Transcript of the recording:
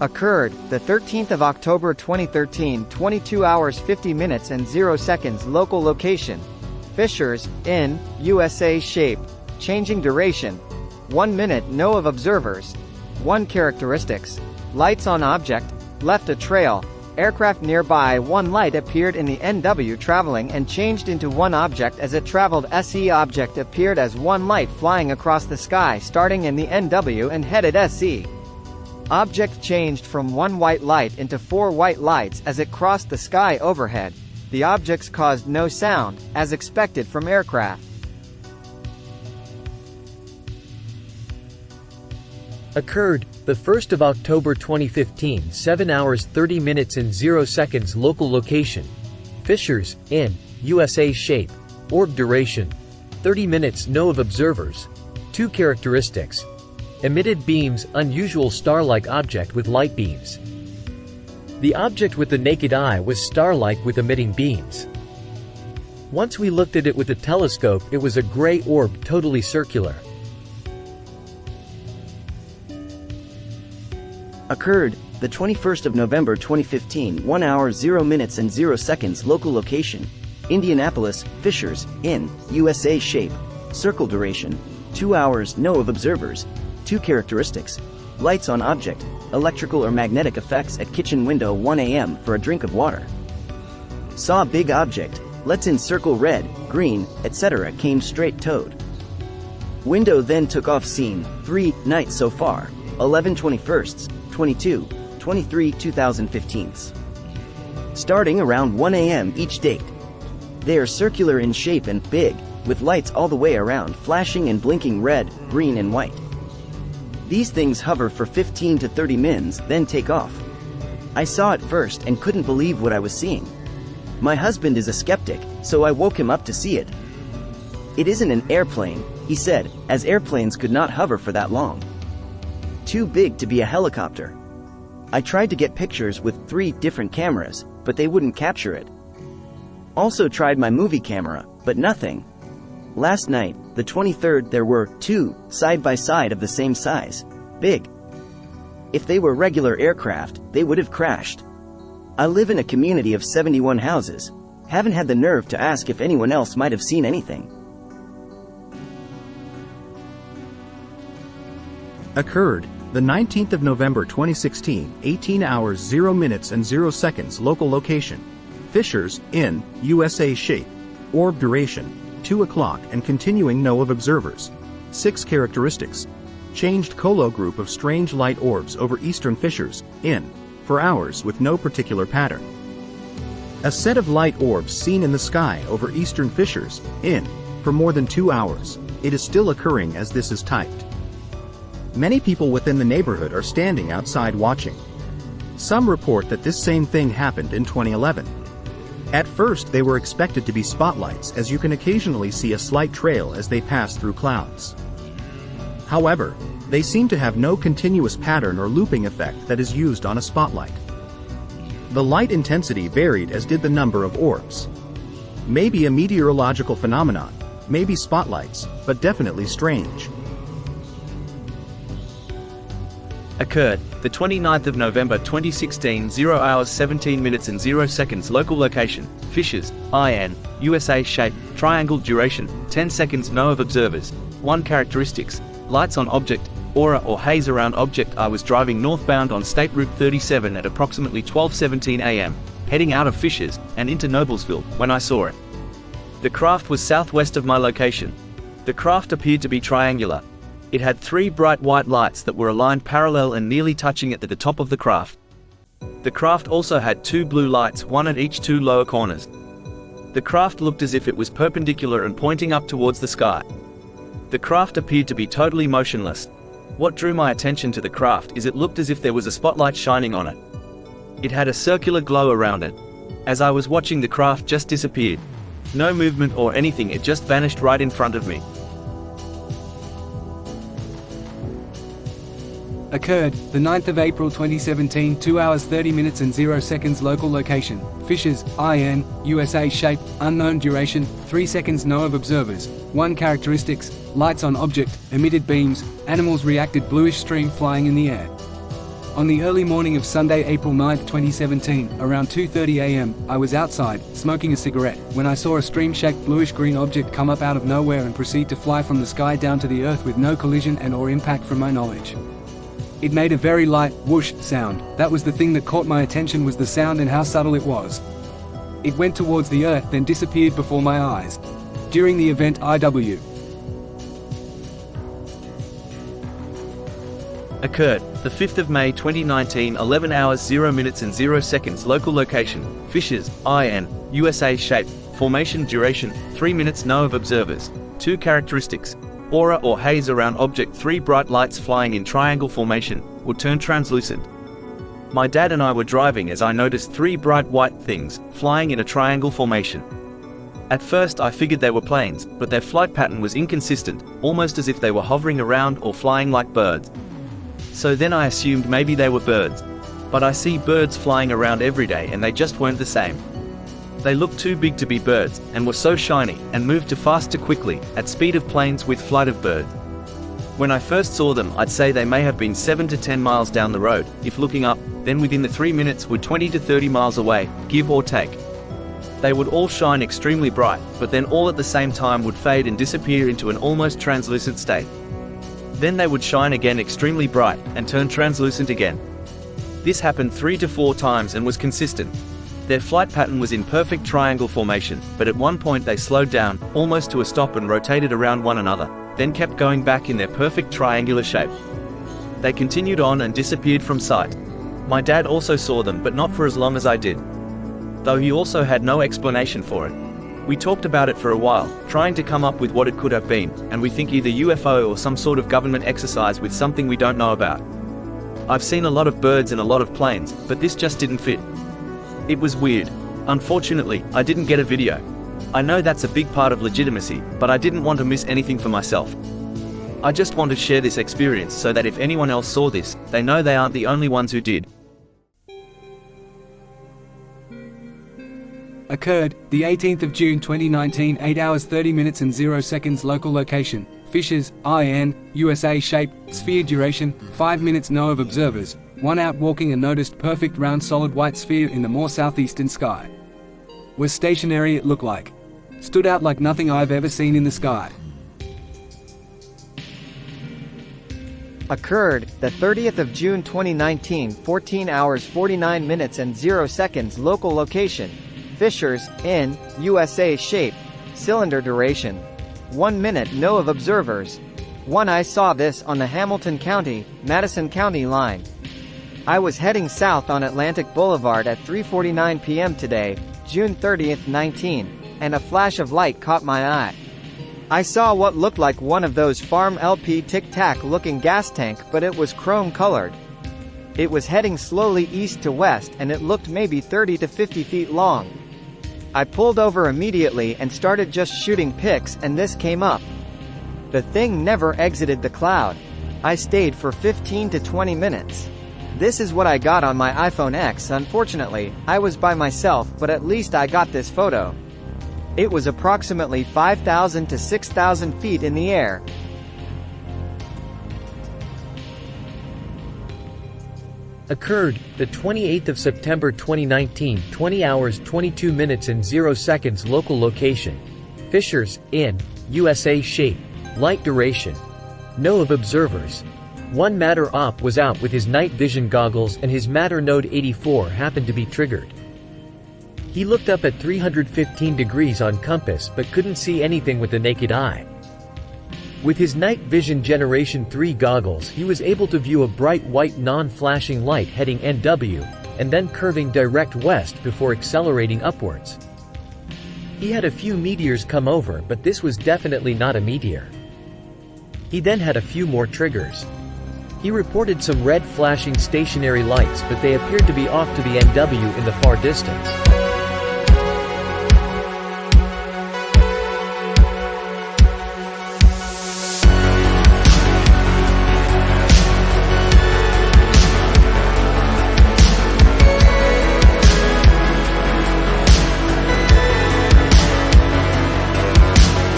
Occurred, the 13th of October 2013, 22 hours 50 minutes and 0 seconds. Local location: Fishers, in, USA. Shape: changing duration: 1 minute. No of observers. 1 characteristics: lights on object, left a trail, aircraft nearby. 1 light appeared in the NW traveling and changed into 1 object as it traveled. SE object appeared as 1 light flying across the sky starting in the NW and headed SE. Object changed from 1 white light into 4 white lights as it crossed the sky overhead. The objects caused no sound, as expected from aircraft. Occurred, the 1st of October 2015, 7 hours 30 minutes and 0 seconds. Local location: Fishers, in, USA. Shape: orb duration: 30 minutes. No of observers. 2 characteristics: emitted beams, unusual star-like object with light beams. The object with the naked eye was star-like with emitting beams. Once we looked at it with a telescope, it was a gray orb, totally circular. Occurred, the 21st of November 2015, 1 hour 0 minutes and 0 seconds. Local location: Indianapolis. Fishers, in, USA. Shape: circle duration: 2 hours. No of observers. 2 characteristics: lights on object, electrical or magnetic effects at kitchen window. 1 a.m. for a drink of water. Saw big object, let's in circle red, green, etc. came straight towed. Window then took off. Scene 3, night so far, 11/21, 22, 23, 2015. Starting around 1 a.m. each date. They are circular in shape and big, with lights all the way around flashing and blinking red, green and white. These things hover for 15 to 30 mins, then take off. I saw it first and couldn't believe what I was seeing. My husband is a skeptic, so I woke him up to see it. It isn't an airplane, he said, as airplanes could not hover for that long. Too big to be a helicopter. I tried to get pictures with 3 different cameras, but they wouldn't capture it. Also tried my movie camera, but nothing. Last night, the 23rd, there were 2, side by side of the same size. Big. If they were regular aircraft, they would have crashed. I live in a community of 71 houses. Haven't had the nerve to ask if anyone else might have seen anything. Occurred, the 19th of November 2016, 18 hours 0 minutes and 0 seconds. Local location: Fishers, in, USA. Shape: orb duration: 2 o'clock and continuing. No of observers. 6 characteristics: changed colo group of strange light orbs over eastern Fishers, in, for hours with no particular pattern. A set of light orbs seen in the sky over eastern Fishers, in, for more than 2 hours. It is still occurring as this is typed. Many people within the neighborhood are standing outside watching. Some report that this same thing happened in 2011. At first they were expected to be spotlights, as you can occasionally see a slight trail as they pass through clouds. However, they seem to have no continuous pattern or looping effect that is used on a spotlight. The light intensity varied, as did the number of orbs. Maybe a meteorological phenomenon, maybe spotlights, but definitely strange. Occurred, the 29th of November 2016, 0 hours 17 minutes and 0 seconds. Local location: Fishers, IN, USA. Shape: triangle duration: 10 seconds. No of observers. 1 characteristics: lights on object, aura or haze around object. I was driving northbound on State Route 37 at approximately 12:17 a.m., heading out of Fishers and into Noblesville, when I saw it. The craft was southwest of my location. The craft appeared to be triangular. It had 3 bright white lights that were aligned parallel and nearly touching it at the top of the craft. The craft also had 2 blue lights, 1 at each 2 lower corners. The craft looked as if it was perpendicular and pointing up towards the sky. The craft appeared to be totally motionless. What drew my attention to the craft is it looked as if there was a spotlight shining on it. It had a circular glow around it. As I was watching, the craft just disappeared. No movement or anything, it just vanished right in front of me. Occurred, the 9th of April 2017, 2 hours 30 minutes and 0 seconds. Local location, Fishers, IN, USA. Shape, unknown. Duration, 3 seconds. No of observers. 1 characteristics, lights on object, emitted beams, animals reacted. Bluish stream flying in the air. On the early morning of Sunday, April 9, 2017, around 2:30 a.m., I was outside, smoking a cigarette, when I saw a stream-shaped bluish-green object come up out of nowhere and proceed to fly from the sky down to the earth with no collision and or impact from my knowledge. It made a very light, whoosh, sound. That was the thing that caught my attention, was the sound and how subtle it was. It went towards the earth, then disappeared before my eyes. During the event, IW. Occurred, the 5th of May 2019, 11 hours 0 minutes and 0 seconds. Local location, Fishers, IN, USA. Shape, formation. Duration, 3 minutes. No of observers. 2 characteristics, aura or haze around object. 3 bright lights flying in triangle formation, would turn translucent. My dad and I were driving as I noticed 3 bright white things, flying in a triangle formation. At first I figured they were planes, but their flight pattern was inconsistent, almost as if they were hovering around or flying like birds. So then I assumed maybe they were birds. But I see birds flying around every day and they just weren't the same. They looked too big to be birds, and were so shiny, and moved too fast too quickly, at speed of planes with flight of birds. When I first saw them, I'd say they may have been 7 to 10 miles down the road, if looking up, then within the 3 minutes were 20 to 30 miles away, give or take. They would all shine extremely bright, but then all at the same time would fade and disappear into an almost translucent state. Then they would shine again extremely bright, and turn translucent again. This happened 3 to 4 times and was consistent. Their flight pattern was in perfect triangle formation, but at one point they slowed down, almost to a stop, and rotated around one another, then kept going back in their perfect triangular shape. They continued on and disappeared from sight. My dad also saw them, but not for as long as I did, though he also had no explanation for it. We talked about it for a while, trying to come up with what it could have been, and we think either UFO or some sort of government exercise with something we don't know about. I've seen a lot of birds and a lot of planes, but this just didn't fit. It was weird. Unfortunately, I didn't get a video. I know that's a big part of legitimacy, but I didn't want to miss anything for myself. I just want to share this experience so that if anyone else saw this, they know they aren't the only ones who did. Occurred, the 18th of June 2019, 8 hours 30 minutes and 0 seconds. Local location, Fishers, IN, USA. Shape, sphere. Duration, 5 minutes. No of observers. 1 out walking and noticed perfect round solid white sphere in the more southeastern sky. Was stationary, it looked like. Stood out like nothing I've ever seen in the sky. Occurred, the 30th of June 2019, 14 hours 49 minutes and 0 seconds. Local location, Fishers, IN, USA. Shape, cylinder. Duration, 1 minute. No of observers. 1 I saw this on the Hamilton County, Madison County line. I was heading south on Atlantic Boulevard at 3:49 p.m. today, June 30th, 19, and a flash of light caught my eye. I saw what looked like one of those farm LP tic-tac looking gas tank, but it was chrome colored. It was heading slowly east to west and it looked maybe 30 to 50 feet long. I pulled over immediately and started just shooting pics, and this came up. The thing never exited the cloud. I stayed for 15 to 20 minutes. This is what I got on my iPhone X. Unfortunately, I was by myself, but at least I got this photo. It was approximately 5,000 to 6,000 feet in the air. Occurred, the 28th of September 2019, 20 hours 22 minutes and 0 seconds. Local location, Fishers, IN, USA. Shape, light. Duration, no of observers. 1 Matter Op was out with his night vision goggles and his Matter Node 84 happened to be triggered. He looked up at 315 degrees on compass but couldn't see anything with the naked eye. With his night vision Generation 3 goggles, he was able to view a bright white non-flashing light heading NW, and then curving direct west before accelerating upwards. He had a few meteors come over, but this was definitely not a meteor. He then had a few more triggers. He reported some red flashing stationary lights, but they appeared to be off to the NW in the far distance.